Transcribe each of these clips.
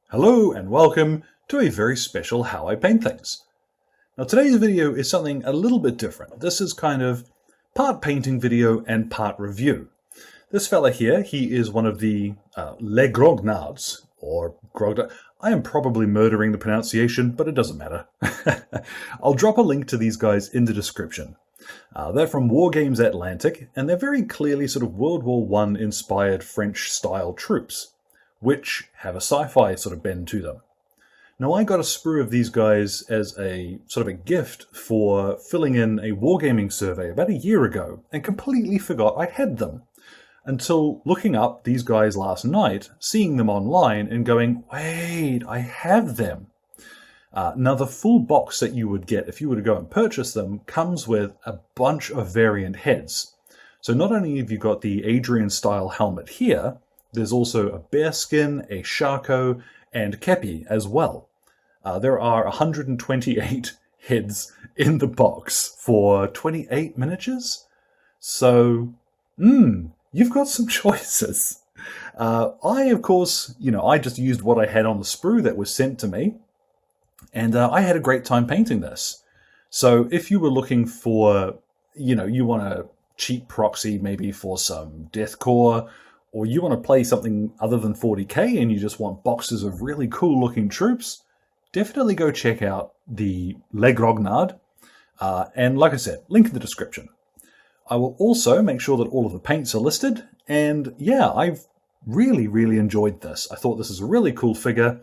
Hello and welcome to a very special How I Paint Things. Now today's video is something a little bit different. This is kind of part painting video and part review. This fella here, he is one of the Grognards, or Grognards. I am probably murdering the pronunciation, but it doesn't matter. I'll drop a link to these guys in the description. They're from Wargames Atlantic, and they're very clearly sort of World War I inspired French-style troops, which have a sci-fi sort of bend to them. Now I got a sprue of these guys as a sort of a gift for filling in a wargaming survey about a year ago and completely forgot I had them. Until looking up these guys last night, seeing them online and going, wait, I have them. Now the full box that you would get if you were to go and purchase them comes with a bunch of variant heads. So not only have you got the Adrian-style helmet here, there's also a bearskin, a shako, and kepi as well. There are 128 heads in the box for 28 miniatures. So, you've got some choices. I, of course, I just used what I had on the sprue that was sent to me, and I had a great time painting this. So if you were looking for, you want a cheap proxy maybe for some deathcore, or you want to play something other than 40k and you just want boxes of really cool looking troops, definitely go check out the Le Grognard. And like I said, link in the description. I will also make sure that all of the paints are listed. And yeah, I've really enjoyed this. I thought this is a really cool figure.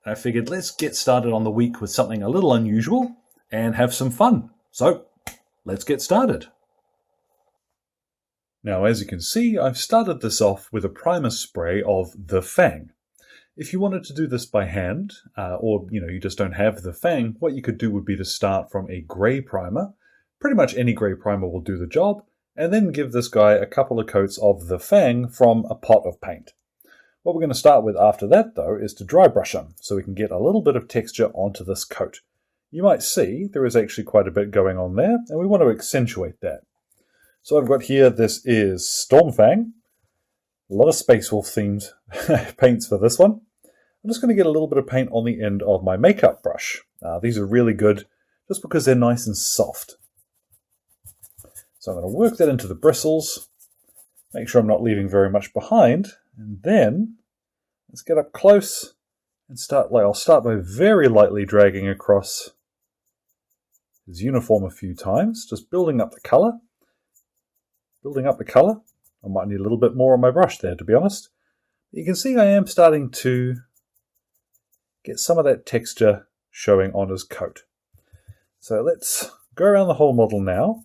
And I figured let's get started on the week with something a little unusual and have some fun. So let's get started. Now, as you can see, I've started this off with a primer spray of the Fang. If you wanted to do this by hand, or you just don't have the Fang, what you could do would be to start from a grey primer. Pretty much any grey primer will do the job, and then give this guy a couple of coats of the Fang from a pot of paint. What we're going to start with after that, though, is to dry brush him, so we can get a little bit of texture onto this coat. You might see there is actually quite a bit going on there, and we want to accentuate that. So I've got here, this is Stormfang. A lot of Space Wolf themed paints for this one. I'm just going to get a little bit of paint on the end of my makeup brush. These are really good just because they're nice and soft. So I'm going to work that into the bristles, make sure I'm not leaving very much behind, and then let's get up close and I'll start by very lightly dragging across his uniform a few times, just building up the colour. I might need a little bit more on my brush there, to be honest. You can see I am starting to get some of that texture showing on his coat. So let's go around the whole model now.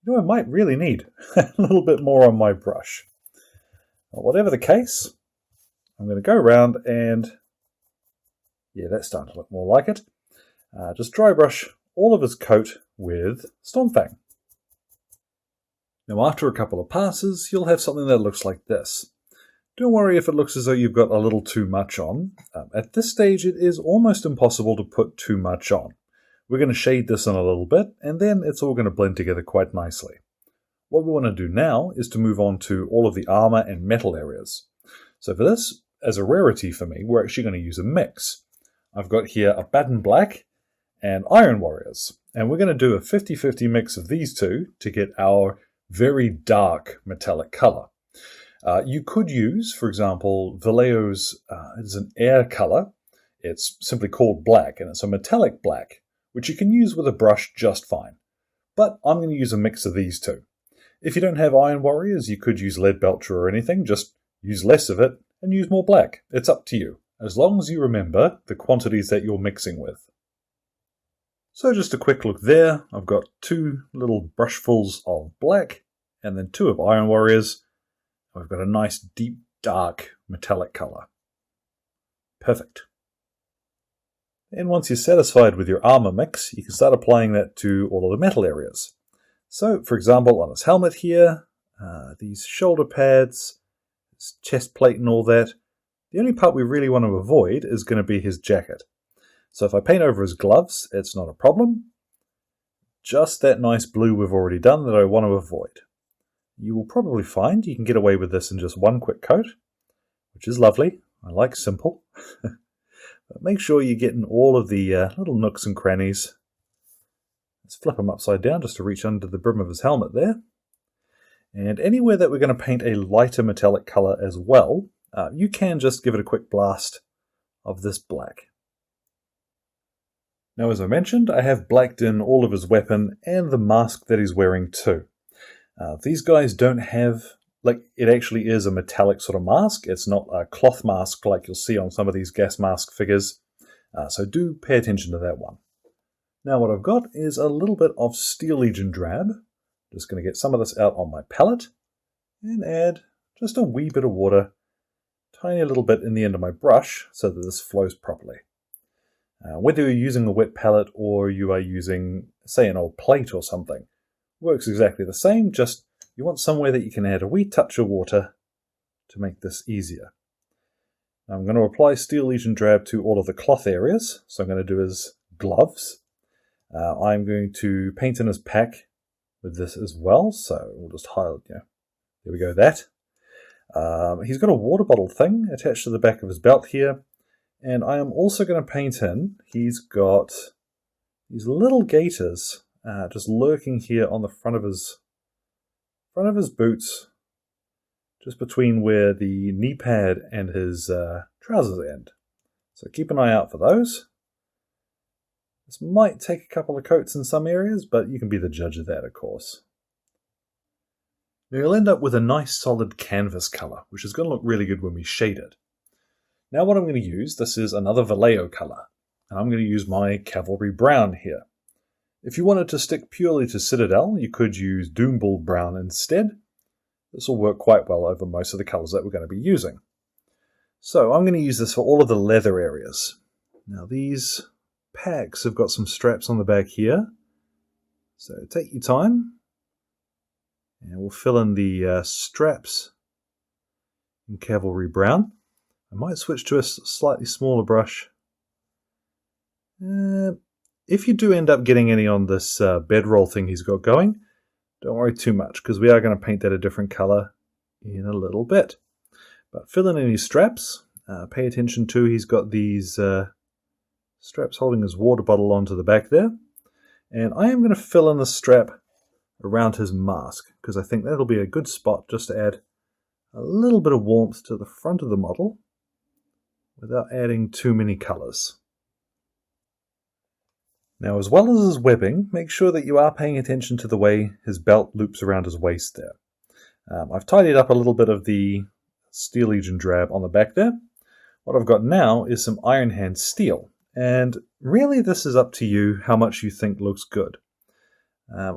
I might really need a little bit more on my brush. Well, whatever the case, I'm going to go around and, yeah, that's starting to look more like it. Just dry brush all of his coat with Stormfang. Now after a couple of passes, you'll have something that looks like this. Don't worry if it looks as though you've got a little too much on. At this stage it is almost impossible to put too much on. We're going to shade this in a little bit, and then it's all going to blend together quite nicely. What we want to do now is to move on to all of the armor and metal areas. So for this, as a rarity for me, we're actually going to use a mix. I've got here a Baden Black and Iron Warriors, and we're going to do a 50-50 mix of these two to get our very dark metallic color. You could use, for example, Vallejo's it's an air color. It's simply called black, and it's a metallic black, which you can use with a brush just fine. But I'm going to use a mix of these two. If you don't have Iron Warriors, you could use Lead Belcher or anything. Just use less of it and use more black. It's up to you, as long as you remember the quantities that you're mixing with. So just a quick look there. I've got two little brushfuls of black and then two of Iron Warriors. I've got a nice deep dark metallic color. Perfect. And once you're satisfied with your armor mix, you can start applying that to all of the metal areas. So for example, on his helmet here, these shoulder pads, his chest plate and all that, the only part we really want to avoid is going to be his jacket. So if I paint over his gloves, it's not a problem. Just that nice blue we've already done that I want to avoid. You will probably find you can get away with this in just one quick coat, which is lovely. I like simple. But make sure you get in all of the little nooks and crannies. Let's flip him upside down just to reach under the brim of his helmet there. And anywhere that we're going to paint a lighter metallic colour as well, you can just give it a quick blast of this black. Now, as I mentioned, I have blacked in all of his weapon and the mask that he's wearing too. These guys don't have, it actually is a metallic sort of mask. It's not a cloth mask like you'll see on some of these gas mask figures. So do pay attention to that one. Now what I've got is a little bit of Steel Legion drab. Just going to get some of this out on my palette and add just a wee bit of water, tiny little bit in the end of my brush so that this flows properly. Whether you're using a wet palette or you are using, say, an old plate or something, works exactly the same, just you want somewhere that you can add a wee touch of water to make this easier. Now I'm going to apply Steel Legion drab to all of the cloth areas, so I'm going to do his gloves. I'm going to paint in his pack with this as well, so we'll just highlight, there we go, that. He's got a water bottle thing attached to the back of his belt here, and I am also going to paint in, he's got these little gaiters just lurking here on the front of his boots, just between where the knee pad and his trousers end. So keep an eye out for those. This might take a couple of coats in some areas, but you can be the judge of that, of course. Now you'll end up with a nice solid canvas colour, which is going to look really good when we shade it. Now what I'm going to use, this is another Vallejo colour, and I'm going to use my Cavalry Brown here. If you wanted to stick purely to Citadel, you could use Doombull Brown instead. This will work quite well over most of the colours that we're going to be using. So I'm going to use this for all of the leather areas. Now these packs have got some straps on the back here, so take your time and we'll fill in the straps in Cavalry Brown. I might switch to a slightly smaller brush. If you do end up getting any on this bedroll thing he's got going, don't worry too much because we are going to paint that a different colour in a little bit. But fill in any straps, pay attention to he's got these straps holding his water bottle onto the back there. And I am going to fill in the strap around his mask, because I think that'll be a good spot just to add a little bit of warmth to the front of the model without adding too many colours. Now, as well as his webbing, make sure that you are paying attention to the way his belt loops around his waist there. I've tidied up a little bit of the Steel Legion drab on the back there. What I've got now is some Iron Hand steel. And really this is up to you how much you think looks good.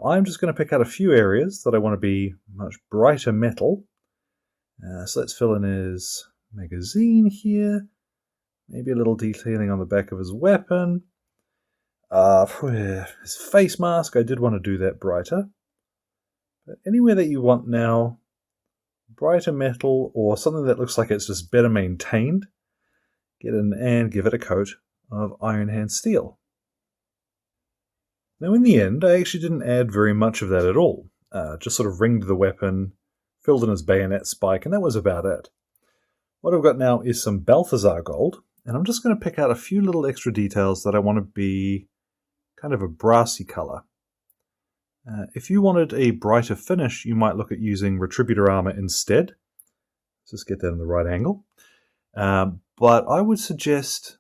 I'm just going to pick out a few areas that I want to be much brighter metal. So let's fill in his magazine here. Maybe a little detailing on the back of his weapon. His face mask, I did want to do that brighter. But anywhere that you want now, brighter metal or something that looks like it's just better maintained, get in and give it a coat of Iron Hand steel. Now in the end, I actually didn't add very much of that at all. Just sort of ringed the weapon, filled in his bayonet spike, and that was about it. What I've got now is some Balthazar gold, and I'm just going to pick out a few little extra details that I want to be kind of a brassy colour. If you wanted a brighter finish, you might look at using Retributor armor instead. Let's just get that in the right angle. But I would suggest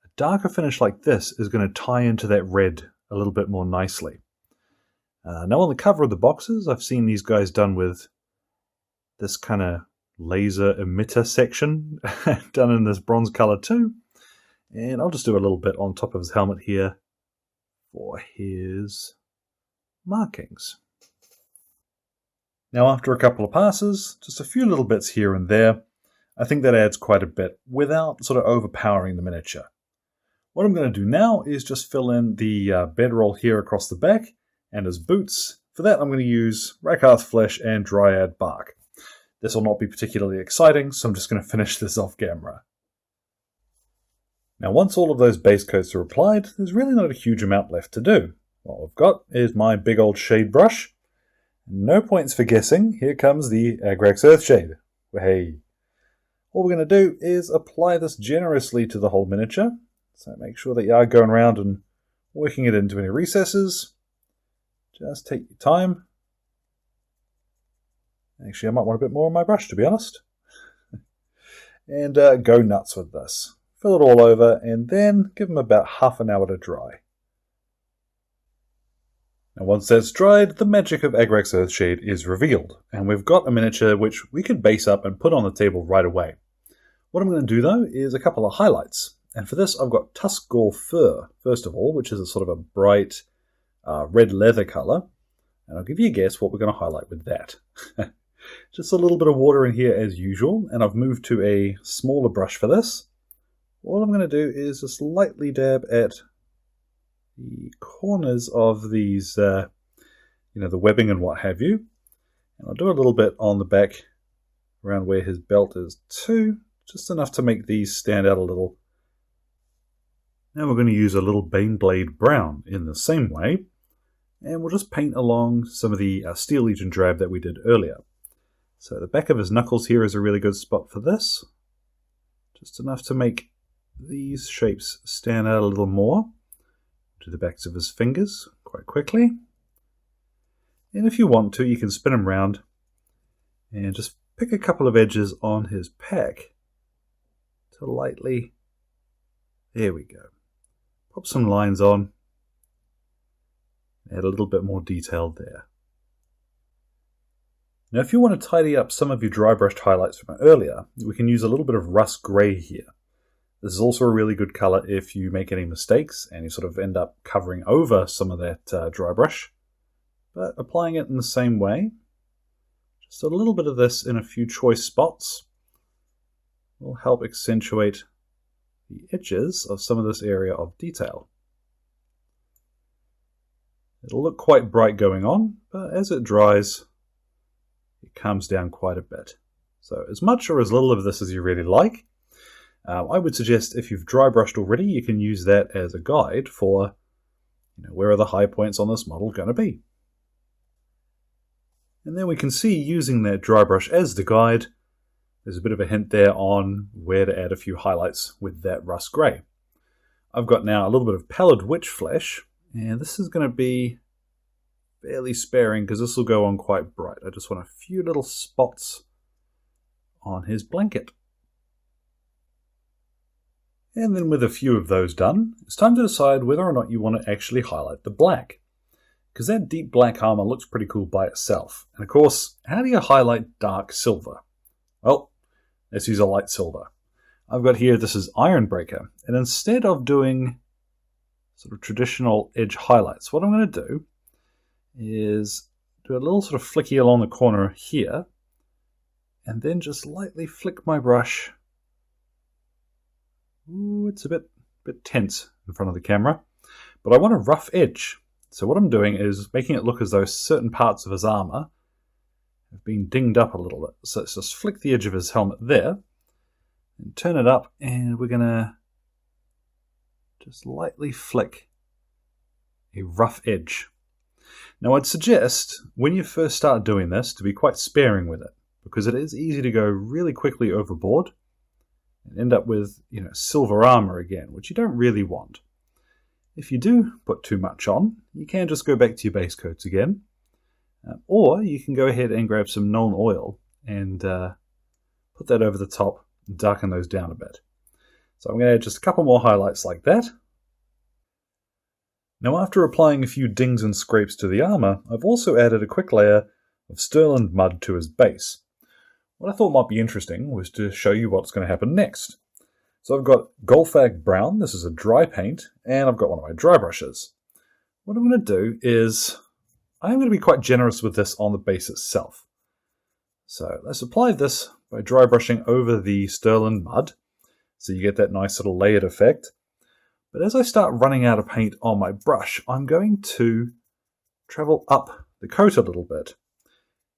a darker finish like this is going to tie into that red a little bit more nicely. Now on the cover of the boxes, I've seen these guys done with this kind of laser emitter section done in this bronze color too. And I'll just do a little bit on top of his helmet here for his markings. Now after a couple of passes, just a few little bits here and there, I think that adds quite a bit without sort of overpowering the miniature. What I'm going to do now is just fill in the bedroll here across the back and his boots. For that I'm going to use Rakarth flesh and Dryad bark. This will not be particularly exciting, so I'm just going to finish this off camera. Now once all of those base coats are applied, there's really not a huge amount left to do. What I've got is my big old shade brush. No points for guessing, here comes the Agrax Earthshade. Hey! All we're going to do is apply this generously to the whole miniature. So make sure that you are going around and working it into any recesses. Just take your time. Actually, I might want a bit more on my brush, to be honest. And go nuts with this. Fill it all over and then give them about half an hour to dry. Now once that's dried, the magic of Agrax Earthshade is revealed, and we've got a miniature which we could base up and put on the table right away. What I'm going to do though is a couple of highlights, and for this I've got Tuskgore fur, first of all, which is a sort of a bright red leather colour, and I'll give you a guess what we're going to highlight with that. Just a little bit of water in here as usual, and I've moved to a smaller brush for this. All I'm going to do is just lightly dab at the corners of these, the webbing and what have you. And I'll do a little bit on the back around where his belt is too, just enough to make these stand out a little. Now we're going to use a little Baneblade brown in the same way, and we'll just paint along some of the Steel Legion drab that we did earlier. So the back of his knuckles here is a really good spot for this, just enough to make these shapes stand out a little more. To the backs of his fingers quite quickly. And if you want to, you can spin him round and just pick a couple of edges on his pack to lightly, there we go, pop some lines on, add a little bit more detail there. Now if you want to tidy up some of your dry brushed highlights from earlier, we can use a little bit of rust grey here. This is also a really good colour if you make any mistakes and you sort of end up covering over some of that dry brush. But applying it in the same way, just a little bit of this in a few choice spots will help accentuate the edges of some of this area of detail. It'll look quite bright going on, but as it dries, it calms down quite a bit. So as much or as little of this as you really like. I would suggest if you've dry brushed already, you can use that as a guide for where are the high points on this model going to be. And then we can see using that dry brush as the guide, there's a bit of a hint there on where to add a few highlights with that rust grey. I've got now a little bit of pallid witch flesh, and this is going to be fairly sparing because this will go on quite bright. I just want a few little spots on his blanket. And then with a few of those done, it's time to decide whether or not you want to actually highlight the black. Because that deep black armor looks pretty cool by itself. And of course, how do you highlight dark silver? Well, let's use a light silver. I've got here, this is Ironbreaker. And instead of doing sort of traditional edge highlights, what I'm going to do is do a little sort of flicky along the corner here. And then just lightly flick my brush. Ooh, it's a bit tense in front of the camera, but I want a rough edge. So what I'm doing is making it look as though certain parts of his armor have been dinged up a little bit. So let's just flick the edge of his helmet there and turn it up, and we're going to just lightly flick a rough edge. Now I'd suggest when you first start doing this to be quite sparing with it, because it is easy to go really quickly overboard and end up with, silver armor again, which you don't really want. If you do put too much on, you can just go back to your base coats again, or you can go ahead and grab some Nuln oil and put that over the top and darken those down a bit. So I'm going to add just a couple more highlights like that. Now after applying a few dings and scrapes to the armor, I've also added a quick layer of Stirland mud to his base. What I thought might be interesting was to show you what's going to happen next. So I've got Golfag Brown, this is a dry paint, and I've got one of my dry brushes. What I'm going to do is, I'm going to be quite generous with this on the base itself. So let's apply this by dry brushing over the Stirland mud, so you get that nice little layered effect. But as I start running out of paint on my brush, I'm going to travel up the coat a little bit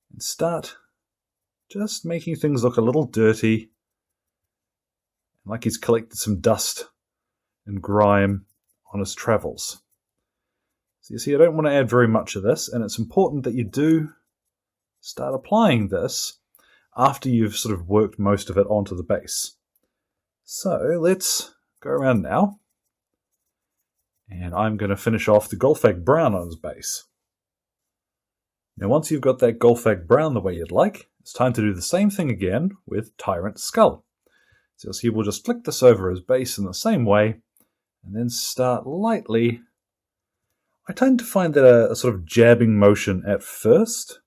and start just making things look a little dirty, like he's collected some dust and grime on his travels. So you see, I don't want to add very much of this, and it's important that you do start applying this after you've sort of worked most of it onto the base. So let's go around now, and I'm going to finish off the Golfag Brown on his base. Now once you've got that Golfag Brown the way you'd like, it's time to do the same thing again with Tyrant Skull. So you'll see we'll just flick this over his base in the same way, and then start lightly. I tend to find that a sort of jabbing motion at first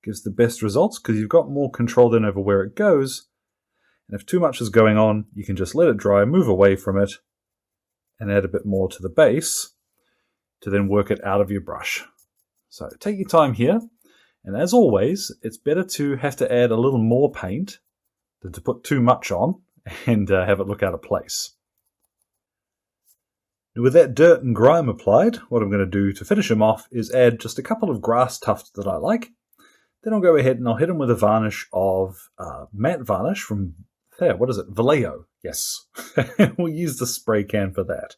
gives the best results, because you've got more control then over where it goes, and if too much is going on, you can just let it dry, move away from it, and add a bit more to the base to then work it out of your brush. So take your time here, and as always, it's better to have to add a little more paint than to put too much on and have it look out of place. With that dirt and grime applied, what I'm going to do to finish him off is add just a couple of grass tufts that I like. Then I'll go ahead and I'll hit him with a varnish of matte varnish from there. What is it? Vallejo. Yes. We'll use the spray can for that.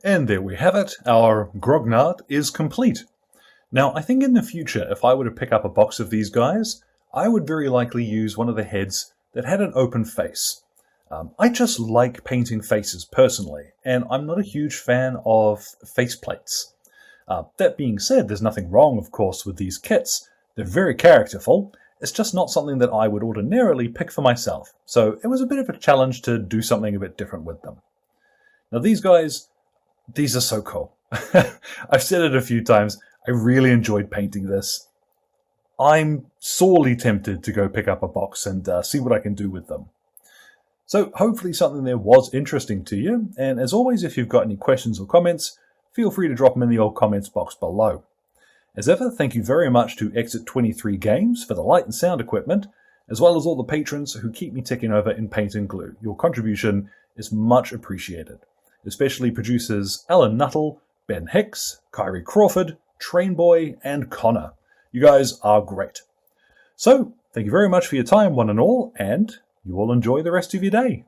And there we have it. Our Grognard is complete. Now, I think in the future, if I were to pick up a box of these guys, I would very likely use one of the heads that had an open face. I just like painting faces personally, and I'm not a huge fan of faceplates. That being said, there's nothing wrong, of course, with these kits. They're very characterful. It's just not something that I would ordinarily pick for myself, so it was a bit of a challenge to do something a bit different with them. Now these guys, these are so cool. I've said it a few times, I really enjoyed painting this. I'm sorely tempted to go pick up a box and see what I can do with them. So hopefully something there was interesting to you, and as always, if you've got any questions or comments, feel free to drop them in the old comments box below. As ever, thank you very much to Exit 23 Games for the light and sound equipment, as well as all the patrons who keep me ticking over in paint and glue. Your contribution is much appreciated, especially producers Alan Nuttall, Ben Hicks, Kyrie Crawford, Trainboy, and Connor. You guys are great. So, thank you very much for your time, one and all, and you all enjoy the rest of your day.